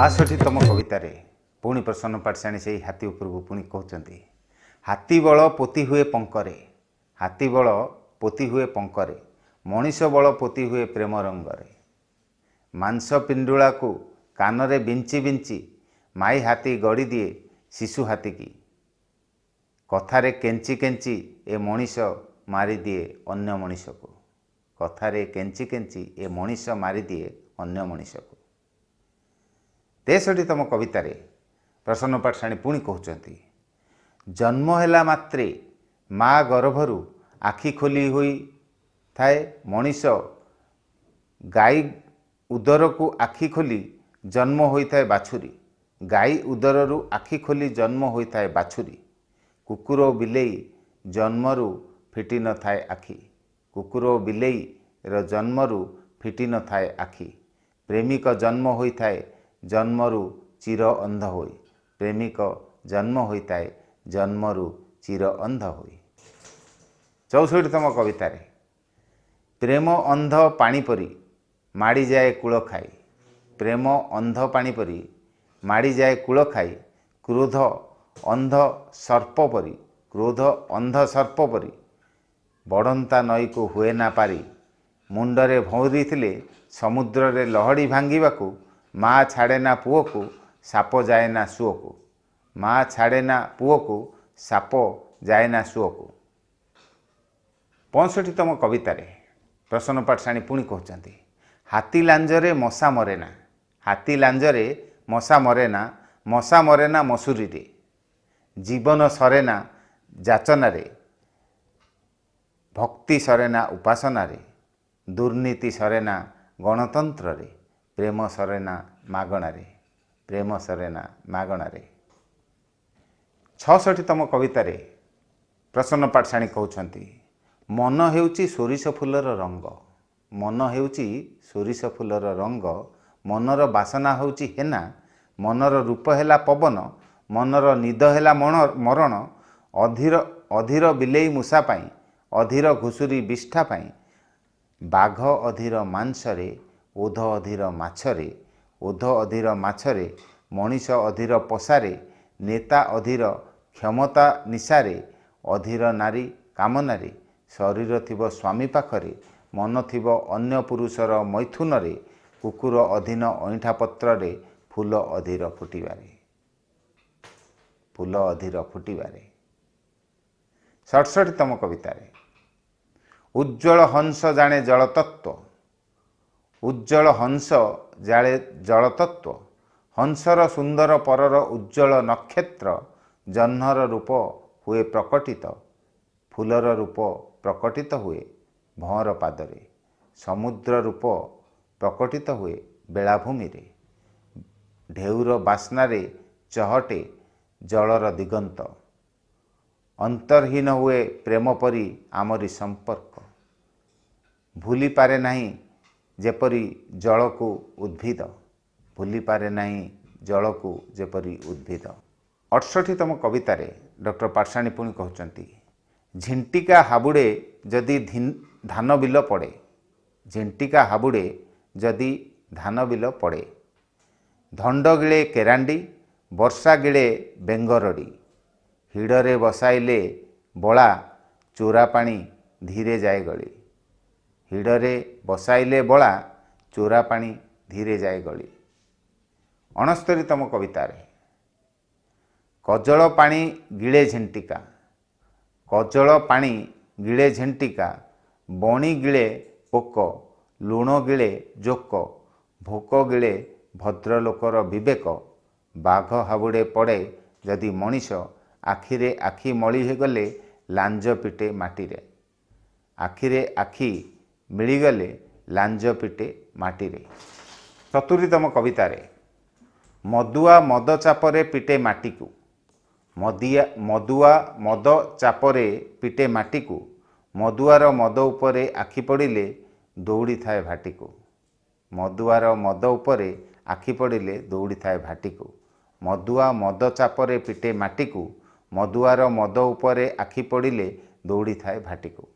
62तम कवितारे पुणी प्रसन्न पाठशाणी से हाथी उपरକୁ पुणी कहते हाथी बल पोती हुए पंकरे हाथी बल पोती हुए पंकरे मनीष बल पोती हुए प्रेम रंगरे मांस पिंडुला को कानरे बिंची बिंची माई हाथी गड़ी दिए शिशु हाथी की कथारे केंची केंची ए मनीष मारी दिए अन्य मनीष को कथारे केंची केंची ए मनीष मारी दिए अन्य मनीष को 63तम कवितारे प्रसन्न पाठशाणी पुणी कहते जन्म हैला मात्रे माँ गर्भरु आखि खोली हुई थाए मनीष गाई उदर को आखि खोली जन्म होता है बाछुरी गाई उदरु आखि खोली जन्म होता है बाछुरी कुकुर बिलेई जन्मरु फिटी न थाए आखि कुकुर बिलेई र जन्मरु फिटी न थाए आखि प्रेमिक जन्म होता है जन्मरु चिर अंध होई प्रेमिक जन्म होता है जन्मरु चिर अंध होई 64तम कवितारे प्रेम अंध पानी परी माड़ी जाए कूल खाई प्रेम अंध पानी परी माड़ी जाए कूल खाई क्रोध अंध सर्प परी क्रोध अंध सर्प परी बढ़ंता नई को हुए ना पारी मुंडरे भौरी थिले समुद्र रे लहड़ी भांगिबाकू माँ छाड़े ना पुओ को साप जाए ना सुओ को माँ छाड़े ना पुओ को साप जाए ना सुओ को 65तम कवितारे प्रसन्न पाठशाणी पुणी कहते हाथी लांजरे मशा मरे ना हाथी लांजरे मशा मरे ना मसूरी रे जीवन सरे ना जाचना रे भक्ति सरे ना उपासना रे दुर्नीति सरे ना गणतंत्र रे प्रेम सरेना मागणारे प्रेम सरेना मागणारे 66तम कवितारे प्रसन्न पाठशाणी कहते मन हेउची सोरिष फूलर रंग मन हेउची सोरिष फूलर रंग मनर बासना होउची हेना मनर रूप हेला पवन मनर निद हेला मरण अधीर अधीर बिलेई मूषा पाई अधीर घुसुरी बिष्ठा पाई बाघ अधीर मांसरे ओध अधीर माछरे ओध अधीर माछरे मनीष अधीर पशारे नेता अधीर क्षमता निशारे अधीर नारी कामनारे शरीर थिब स्वामी पाखरे मन थिब अन्य पुरुषर मैथुनरे कुकुर अधीन अईठा पत्रे फूल अधीर फुटिबारे फूल अधीर फुटिबारे 67तम कवितारे उज्ज्वल हंस जाने जलतत्व उज्ज्वल हंस जाले जलतत्व हंसर सुंदर परर उज्ज्वल नक्षत्र जह्नर रूप हुए प्रकटित फूलर रूप प्रकटित हुए भंवर पादरे समुद्र रूप प्रकटित हुए बेलाभूमि रे ढेउर बास्नारे चहटे जलर दिगंत अंतरहीन हुए प्रेम परी आमरी संपर्क भूली पारे नहीं जेपरी जल को उद्भिद भूली पारे नहीं जल को जेपरी उद्भिद 68तम कवितारे डॉक्टर पाठशाणी पुणी कहते झिंटिका हाबुड़े जदि धान बिल पड़े झिंटिका हाबुड़े जदि धान बिल पड़े धंड गिले केरांडी वर्षा गिले बेंगरडी हिड़रे बसाइले बड़ा चोरा पानी धीरे जाए गली हिड़रे बसाइले बड़ा चोरा पानी धीरे जाए गली 69तम कवितारे कजल पानी गिले झिंटिका कजल पानी गिले झिंटिका बणी गिले पोक लुण गिले जोक भोक गिले भद्रलोकर विवेक बाघ हाबुड़े पड़े जदि मनीष आखिरे आखि मଳି गले लांज पिटे माटीरे आखिरे आखि मिलीगले लांज पिटे माटीरे 70तम कवितारे मदुआ मद चापरे पिटे माटी को मदुआ मद चापरे पिटे माटी को मदुआर मद उपरे आखि पड़िले दौड़ी थाए भाटी को मदुआर मद उपरे आखि पड़िले दौड़ी थाए भाटी को मदुआ मद चापरे पिटे माटी को मदुआर मद उपरे आखि पड़िले दौड़ी थाए भाटी को